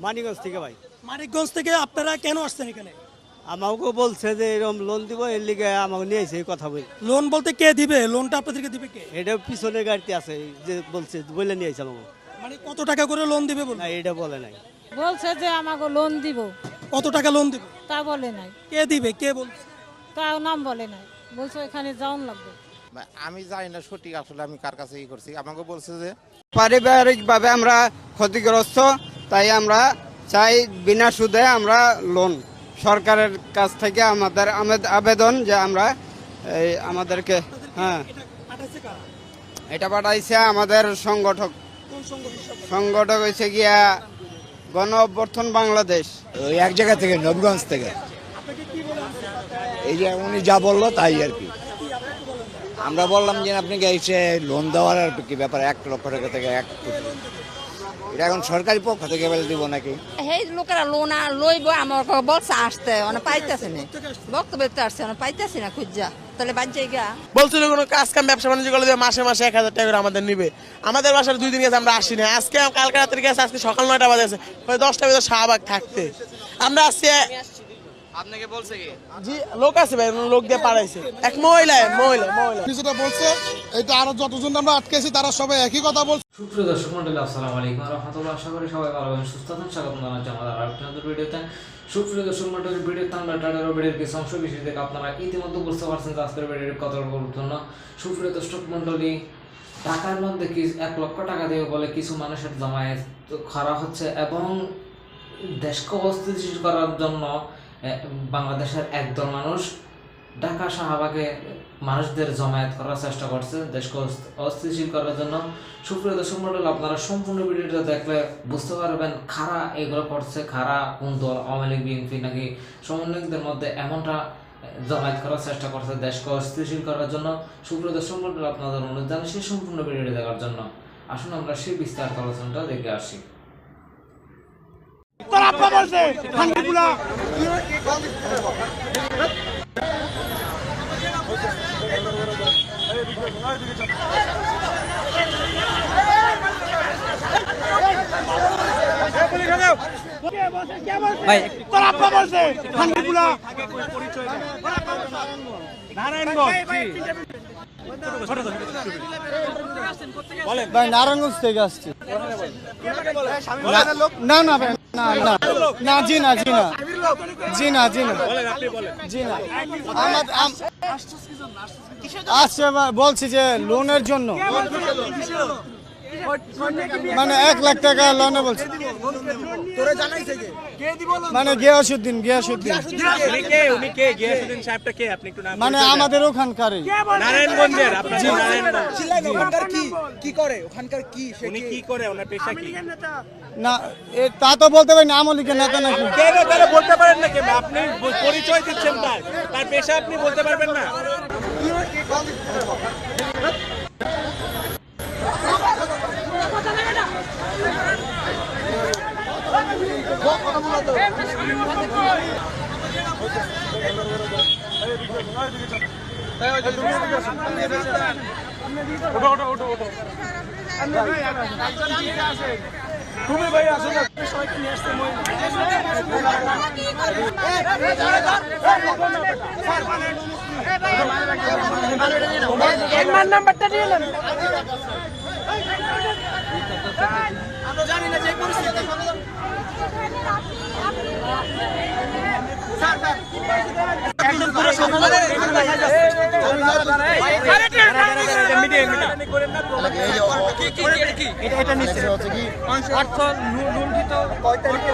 মানিকগঞ্জ থেকে ভাই। মানিকগঞ্জ থেকে আপনারা কেন আসছেন এখানে? আমাকে বলছে যে এরকম লোন দিব, এর লিগে আমাকে নিয়েছে এই কথা বলি। লোন বলতে কে দিবে? লোনটা আপনাদেরকে দিবে কে? এটা পিছনের গাড়িতে আছে, যে বলছে বলে নিয়েছে আমাকে। মানে কত টাকা করে লোন দিবে বলে? না, এটা বলে নাই। বলছে যে আমাকে লোন দিব। কত টাকা লোন দিবে তা বলে নাই। কে দিবে? কে বলছে? তাও নাম বলে নাই। বলছে এখানে যাওন লাগবে। আমি জানি না সঠিক, আসলে আমি কার কাছে ই করছি। আমাকে বলছে যে পারিবারিকভাবে আমরা ক্ষতিগ্রস্ত, তাই আমরা চাই বিনা সুদে আমরা লোন। সরকারের কাছ থেকে আমাদের আবেদন যে আমরা আমাদেরকে এটা পাঠাইছে আমাদের সংগঠক হয়েছে গিয়া গণ অভ্যর্থন বাংলাদেশ। ওই এক জায়গা থেকে, নবীগঞ্জ থেকে। এই যে উনি যা বললো তাই আর কি। আমরা বললাম যে আপনাকে এসে লোন দেওয়ার আর কি ব্যাপার, 1 লক্ষ টাকা থেকে 1 কোটি। এটা এখন সরকারি পক্ষ থেকে বলে দিব নাকি? এই লোকেরা লোন লইব, আমার বলছে আসতে, মানে পাইতেছে না, বক্তব্য আসছে না, পাইতেছি না খুঁজা। তাহলে বাচ্চা গা বলছিল কোনো কাজ কাম ব্যবসা বাণিজ্য করলে মাসে মাসে 1000 টাকা করে আমাদের নিবে। আমাদের বাসার 2 দিন গেছে, আমরা আসি না। আজকে কালকে রাতের গেছে, আজকে সকাল 9টা বাজে আছে, 10টা বাজে শাহবাগ থাকতে আমরা আসছি। আপনাকে বলছে কি? জি, লোক আছে ভাই, লোক দিয়ে পাঠাইছে। এক মহিলা কিছুটা বলছে, এটা আরো যতজন আমরা আটকেছি তারা সবাই একই কথা বলছে। সুপ্রিয় দর্শক মণ্ডলী, আসসালামু আলাইকুম ওয়া রাহমাতুল্লাহ। আশা করি সবাই ভালো আছেন, সুস্থ আছেন। স্বাগত জানাচ্ছি আমাদের আরেকটি নতুন ভিডিওতে। সুপ্রিয় দর্শক মণ্ডলী, ভিডিওতে আমরা টাটার ভিডিওর কিছু অংশ বিশেষ দেখে আপনারা ইতিমধ্যে বুঝতে পারছেন যে আজকের ভিডিওটি কত গুরুত্বপূর্ণ। সুপ্রিয় দর্শক মণ্ডলী, ঢাকার মধ্যে 1 লক্ষ টাকা দিয়ে বলে কিছু মানুষের জমায়েত করা হচ্ছে এবং দেশকে অস্থিতিশীল করার জন্য বাংলাদেশের একদল মানুষ ঢাকা শাহবাগে মানুষদের জমায়েত করার চেষ্টা করছে দেশকে অস্থিতিশীল করার জন্য। সুপ্রিয় দর্শক মণ্ডলী, আপনারা সম্পূর্ণ ভিডিওটা দেখলে বুঝতে পারবেন কারা এগুলো করছে, কারা কোন দল, আওয়ামী লীগ, বিএনপি নাকি সমন্বয়কদের মধ্যে এমনটা জমায়েত করার চেষ্টা করছে দেশকে অস্থিতিশীল করার জন্য। সুপ্রিয় দর্শক মণ্ডলী, আপনাদের অনুরোধ জানাই সেই সম্পূর্ণ ভিডিওটি দেখার জন্য। আসুন আমরা সেই বিস্তারিত আলোচনাটা দেখে আসি। ভাই নারায়ণগঞ্জ থেকে আসছি। না না ভাই, না না না, জি না জি না জি না জি না জি না, আসছে বলছি যে লোনের জন্য, মানে 1 লাখ টাকা লোনে বলছে। মানে গিয়াসউদ্দিন মানে আমাদের ওখানকারই নারায়ণগঞ্জের। না, তা তো বলতে পারি না। আমলি লীগের নেতা নাকি? বলতে পারেন না কেন? আপনি পরিচয় দিচ্ছেন, তার পেশা আপনি বলতে পারবেন না। তুমি ভাই আসো না, সবাইকে নিয়ে আসতে নাম্বারটা দিয়ে নেন। আমরা জানি না যে পরিস্থিতি একদম পুরো সমাজে এটা নিশ্চয় হচ্ছে কি অর্থ লুণ্ঠিত কয় তারিখে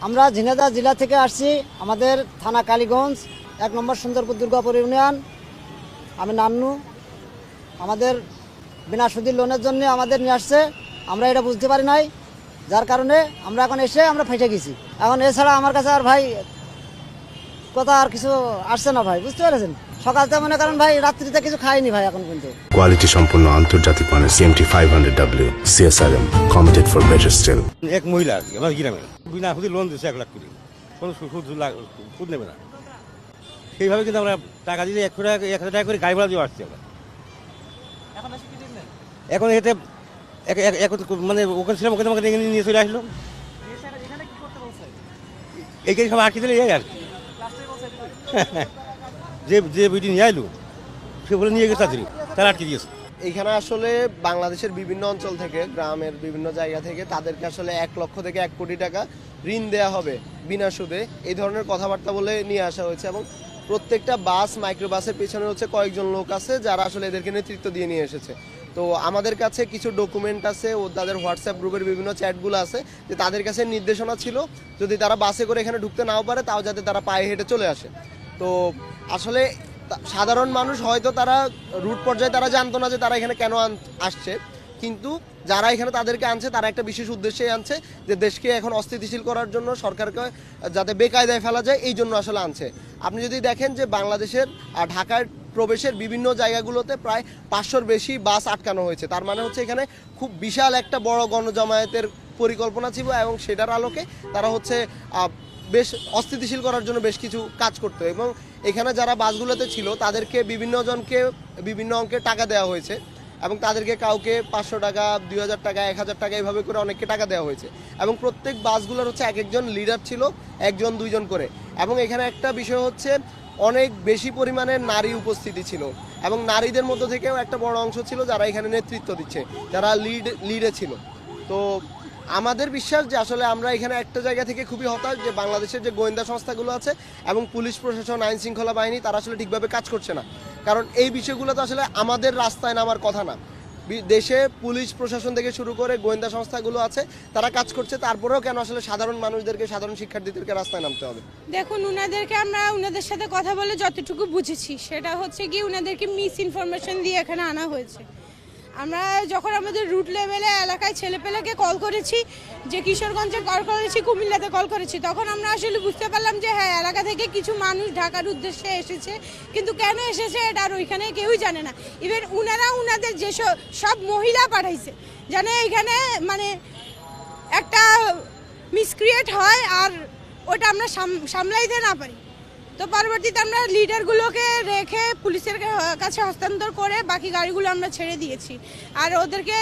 আমরা ঝিনাইদহ জেলা থেকে আসছি, আমাদের থানা কালীগঞ্জ, 1 নম্বর সুন্দরপুর দুর্গাপুর ইউনিয়ন। আমি নান্নু। আমাদের বিনা সুদি লোনের জন্য আমাদের নিয়ে আসছে, আমরা এটা বুঝতে পারি নাই, যার কারণে আমরা এখন এসে আমরা ফেটে গেছি। এখন এছাড়া আমার কাছে আর ভাই কথা আর কিছু আসছে না ভাই, বুঝতে পেরেছেন। সকালতে মনে করেন ভাই রাত্রিতে কিছু খাইনি ভাই এখন পর্যন্ত। কোয়ালিটি সম্পন্ন আন্তর্জাতিক মানের CMT 500W CSRM committed for better still। এক মহিলা আমার গ্রামে বিনা সুদে লোন দিচ্ছে 1 লাখ করে, কোনো সুদ নেবে না। সেইভাবে কিন্তু আমরা টাকা দিলে 1,000 টাকা করে গাড়ি ভাড়া দিয়ে আসছি আমরা। এখন এতে মানে ওখানে ছিলাম, ওখানে আমাকে নিয়ে চলে আসলো। এই গাড়ি সব আটকে দিলে এই আর কি, যে বিটি নিয়ে আইলো সে বলে নিয়ে গেছে তারা আটকে দিয়েছে। এইখানে আসলে বাংলাদেশের বিভিন্ন অঞ্চল থেকে, গ্রামের বিভিন্ন জায়গা থেকে তাদেরকে আসলে 1 লক্ষ থেকে 1 কোটি টাকা ঋণ দেয়া হবে বিনা সুদে, এই ধরনের কথাবার্তা বলে নিয়ে আসা হয়েছে। এবং প্রত্যেকটা বাস, মাইক্রো বাসের পেছনে হচ্ছে কয়েকজন লোক আছে যারা আসলে এদেরকে নেতৃত্ব দিয়ে নিয়ে এসেছে। তো আমাদের কাছে কিছু ডকুমেন্ট আছে ও তাদের হোয়াটসঅ্যাপ গ্রুপের বিভিন্ন চ্যাটগুলো আছে, যে তাদের কাছে নির্দেশনা ছিল যদি তারা বাসে করে এখানে ঢুকতে নাও পারে তাও যাতে তারা পায়ে হেঁটে চলে আসে। তো আসলে সাধারণ মানুষ হয়তো তারা রুট পর্যায়ে তারা জানতো না যে তারা এখানে কেন আসছে, কিন্তু যারা এখানে তাদেরকে আনছে তারা একটা বিশেষ উদ্দেশ্যে আনছে, যে দেশকে এখন অস্থিতিশীল করার জন্য, সরকারকে যাতে বেকায়দায় ফেলা যায় এই জন্য আসলে আনছে। আপনি যদি দেখেন যে বাংলাদেশের ঢাকার প্রবেশের বিভিন্ন জায়গাগুলোতে প্রায় 500-র বেশি বাস আটকানো হয়েছে, তার মানে হচ্ছে এখানে খুব বিশাল একটা বড় গণজমায়েতের পরিকল্পনা ছিল এবং সেটার আলোকে তারা হচ্ছে বেশ অস্থিতিশীল করার জন্য বেশ কিছু কাজ করতো। এবং এখানে যারা বাসগুলোতে ছিল তাদেরকে বিভিন্ন জনকে বিভিন্ন অঙ্কের টাকা দেওয়া হয়েছে এবং তাদেরকে কাউকে 500 টাকা, 2000 টাকা, 1000 টাকা এইভাবে করে অনেককে টাকা দেওয়া হয়েছে। এবং প্রত্যেক বাসগুলোর হচ্ছে এক একজন লিডার ছিল, 1-2 করে। এবং এখানে একটা বিষয় হচ্ছে অনেক বেশি পরিমাণে নারী উপস্থিতি ছিল এবং নারীদের মধ্য থেকেও একটা বড় অংশ ছিল যারা এখানে নেতৃত্ব দিচ্ছে, যারা লিডে ছিল। তো আমাদের বিশ্বাস যে আসলে আমরা এখানে একটা জায়গা থেকে খুবই হতাশ যে বাংলাদেশের যে গোয়েন্দা সংস্থাগুলো আছে এবং পুলিশ প্রশাসন, আইন শৃঙ্খলা বাহিনী তারা আসলে ঠিকভাবে কাজ করছে না। কারণ এই বিষয়গুলো তো আসলে আমাদের রাস্তায় নামার কথা না। দেশে পুলিশ প্রশাসন থেকে শুরু করে গোয়েন্দা সংস্থাগুলো আছে, তারা কাজ করছে, তারপরেও কেন আসলে সাধারণ মানুষদেরকে, সাধারণ শিক্ষার্থীদেরকে রাস্তায় নামতে হবে? দেখুন, আমরা ওনাদের সাথে কথা বলে যতটুকু বুঝেছি সেটা হচ্ছে কি ওনাদেরকে মিস ইনফরমেশন দিয়ে এখানে আনা হয়েছে। আমরা যখন আমাদের রুট লেভেলে এলাকায় ছেলেপেলেকে কল করেছি, যে কিশোরগঞ্জে কল করেছি, কুমিল্লাতে কল করেছি, তখন আমরা আসলে বুঝতে পারলাম যে হ্যাঁ, এলাকা থেকে কিছু মানুষ ঢাকার উদ্দেশ্যে এসেছে, কিন্তু কেন এসেছে এটা আর ওইখানে কেউই জানে না। ইভেন ওনাদের যে সব মহিলা পাঠাইছে জানে এখানে মানে একটা মিসক্রিয়েট হয় আর ওটা আমরা সামলাইতে না পারি। তো পরবর্তীতে আমরা লিডারগুলোকে রেখে পুলিশের কাছে হস্তান্তর করে বাকি গাড়িগুলো আমরা ছেড়ে দিয়েছি। আর ওদেরকে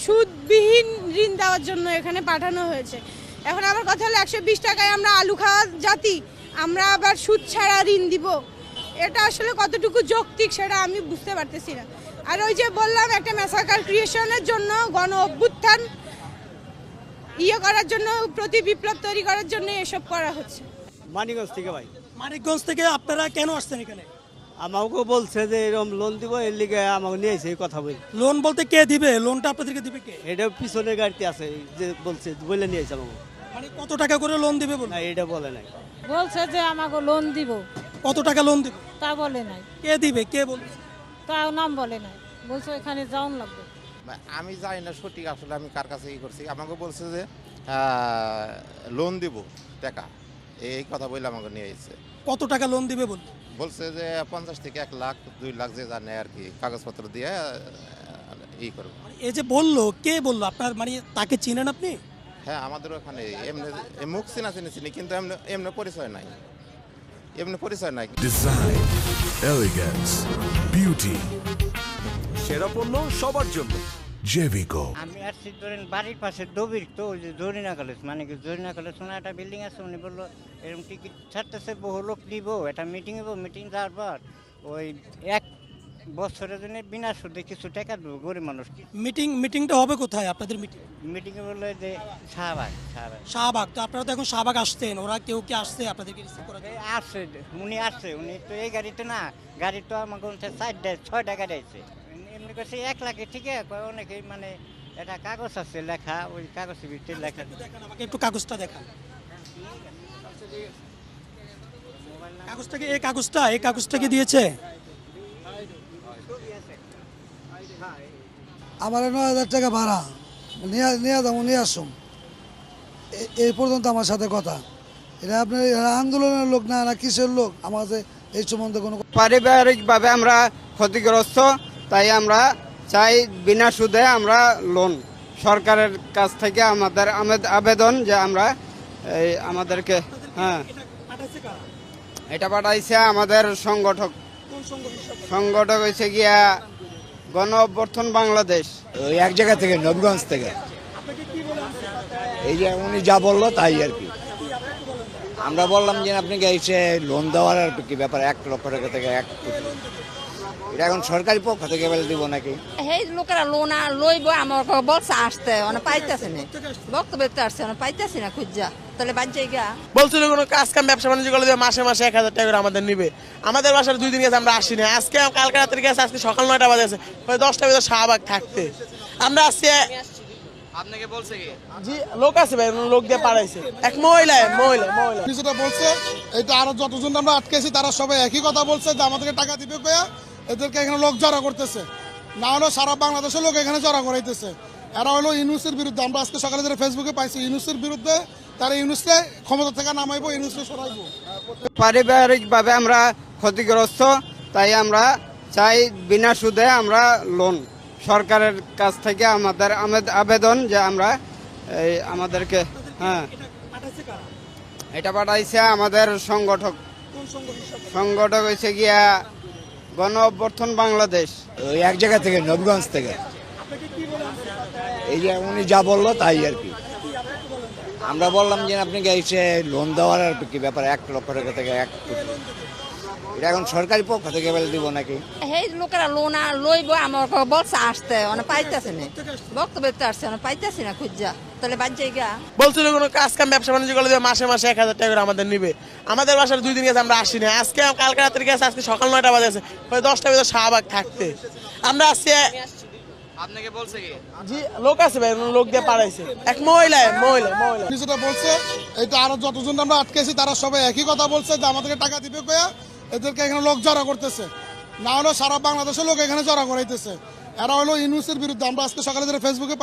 সুদবিহীন ঋণ দেওয়ার জন্য এখানে পাঠানো হয়েছে। এখন আমার কথা হলো 120 টাকায় আমরা আলু খাওয়া জাতি, আমরা আবার সুদ ছাড়া ঋণ দিব, এটা আসলে কতটুকু যৌক্তিক সেটা আমি বুঝতে পারতেছি না। আর ওই যে বললাম একটা ম্যাসাকার ক্রিয়েশনের জন্য, গণ অভ্যুত্থান করার জন্য, প্রতি বিপ্লব তৈরি করার জন্য এসব করা হচ্ছে। মানিকগঞ্জ থেকে ভাই। মানিকগঞ্জ থেকে আপনারা কেন আসছেন এখানে? আমাকে বলছে যে এরকম লোন দিব, এর লিগে আমাকে নিয়েছে এই কথা বলি। লোন বলতে কে দিবে? লোনটা আপনাদেরকে দিবে কে? এটা পিছনের গাড়িতে আছে, যে বলছে বলে নিয়েছে আমাকে। মানে কত টাকা করে লোন দিবে বলে? না, এটা বলে নাই। বলছে যে আমাকে লোন দিব। কত টাকা লোন দিবে তা বলে নাই। কে দিবে? কে বলছে? তাও নাম বলে নাই, বলছে এখানে যাওন লাগবে। আমি জানি না সঠিক আসলে আমি কার কাছে করছি। আমাকে বলছে যে লোন দিব টাকা, এই কথা বলে আমাকে নিয়ে এসেছে। কত টাকা লোন দিবে বলছে যে 50 থেকে 1 লাখ, 2 লাখ যে জানে আর কি, কাগজপত্র দিয়ে করবো। এই যে বললো, কে বললো? আপনার মানে তাকে চিনেন আপনি? হ্যাঁ, আমাদের ওখানে এমনি মুখ চিনি, কিন্তু এমনি পরিচয় নাই, ডিজাইন, এলিগেন্স, বিউটি, সেরা পণ্য সবার জন্য জেভিকো। আমি আসছি ধরেন বাড়ির পাশে ডবির, তো ওই যে জরিনা কলেজ, মানে কি জরিনা কলেজ না একটা বিল্ডিং আছে, উনি বললো এরকম টিকিট ছাড়তেছে, বহু লোক দিব, একটা মিটিং হবো, মিটিং যাওয়ার পর ওই 1 বছরের জন্য বিনা সুদে কিছু টাকা দেবো গরিব মানুষ। মিটিংটা হবে কোথায় আপনাদের? মিটিংয়ে বললো যে শাহবাগ। তো আপনারা তো এখন শাহবাগ আসতেন, ওরা কেউ কি আসছে আপনাদেরকে রিসিভ করার জন্য? আসছে উনি তো এই গাড়িতে না, গাড়ি তো আমাকে 6টা গাড়ি আছে, এমনি করছে 1 লাখে, ঠিক আছে, অনেকে মানে এটা কাগজ আছে লেখা, ওই কাগজের ভিতরে লেখা। দেখান আমাকে একটু কাগজটা দেখান। এই কাগজটা কি দিয়েছে? আমার 9,000 টাকা ভাড়া নিয়ে যাবো, নিয়ে আসুন, এই পর্যন্ত আমার সাথে কথা। এটা আপনার আন্দোলনের লোক না কিসের লোক, আমাদের এই সম্বন্ধে কোনো পারিবারিকভাবে আমরা ক্ষতিগ্রস্ত, তাই আমরা চাই বিনা সুদে আমরা লোন। সরকারের কাছ থেকে আমাদের আবেদন যে আমরা আমাদেরকে এটা পাঠাইছে আমাদের সংগঠক হয়েছে গিয়া গণ অভ্যর্থন বাংলাদেশ, ওই এক জায়গা থেকে, নবীগঞ্জ থেকে। এই যে উনি যা বললো তাই আর কি। আমরা বললাম যে আপনাকে এসে লোন দেওয়ার আর কি ব্যাপার, 1 লক্ষ টাকা থেকে 1 কোটি। এটা এখন সরকারি পক্ষ থেকে বলে দিব নাকি? সেই লোকেরা লোন লইব আমার বলছে আসতে পাইতেছে না, বক্তব্য আসছে পাইতেছি না খুঁজা, তাহলে বাচ্চা গা বলছিল কোনো কাজ কাম ব্যবসা বাণিজ্য করলে মাসে মাসে 1,000 টাকা করে আমাদের নিবে। আমাদের বাসার 2 দিন গেছে আমরা আসি না, আজকে কালকে রাত্রে গেছে, আজকে সকাল 9টা বাজে আছে, ওই 10টা ভিতরে শাহবাগ থাকতে আমরা আসছি। আপনাকে বলছে কি? জি লোক আছে ভাই, লোক দিয়ে পাঠাইছে, এক মহিলা যেটা বলছে এটা আরো যতজন আমরা আটকেছি তারা সবাই একই কথা বলছে যে আমাদেরকে টাকা দিবে কয়া এদেরকে এখানে লোক জড়া করতেছে, না হলো সারা বাংলাদেশের লোক এখানে জড়া করাইতেছে। এরা হলো ইউনুসের বিরুদ্ধে। আমরা আজকে সকালে যারা ফেসবুকে পাইছি ইউনুসের বিরুদ্ধে, তারা ইউনুসকে ক্ষমতা থেকে নামাইবো, ইউনুসকে সরাইবো। পারিবারিকভাবে আমরা ক্ষতিগ্রস্ত, তাই আমরা চাই বিনা সুদে আমরা লোন। সরকারের কাছ থেকে আমাদের আবেদন যে আমরা আমাদেরকে এটা পাঠাইছে আমাদের সংগঠক হয়েছে গিয়া গণ অভ্যর্থন বাংলাদেশ, ওই এক জায়গা থেকে, নবীগঞ্জ থেকে। এই যে উনি যা বললো তাই আর কি। আমরা বললাম যে আপনাকে এসে লোন দেওয়ার আর কি ব্যাপার, 1 লক্ষ টাকা থেকে 1 কোটি। এটা এখন সরকারি পক্ষ থেকে বলে দিব নাকি? সেই লোকেরা লোন লইব আমার বলছে আসতে পাইতেছে না, বক্তব্য আসছে পাইতেছি না খুঁজা, তাহলে বাচ্চা গা বলছিল কোনো কাজ কাম ব্যবসা বাণিজ্য করলে মাসে মাসে 1,000 টাকা করে আমাদের নিবে। আমাদের বাসার 2 দিন গেছে আমরা আসি না, আজকে কালকে রাত্রে গেছে, আজকে সকাল 9টা বাজে আছে, ওই 10টা ভিতরে শাহবাগ থাকতে আমরা আসছি। আপনাকে বলছে কি? জি লোক আছে ভাই, লোক দিয়ে পাঠাইছে, এক মহিলা যেটা বলছে এটা আরো যতজন আমরা আটকেছি তারা সবাই একই কথা বলছে যে আমাদেরকে টাকা দিবে কয়া এদেরকে এখানে লোক জড়া করতেছে, না হলো সারা বাংলাদেশের লোক এখানে জড়া করাইতেছে। এরা হলো ইউনুসের বিরুদ্ধে। আমরা আজকে সকালে যারা ফেসবুকে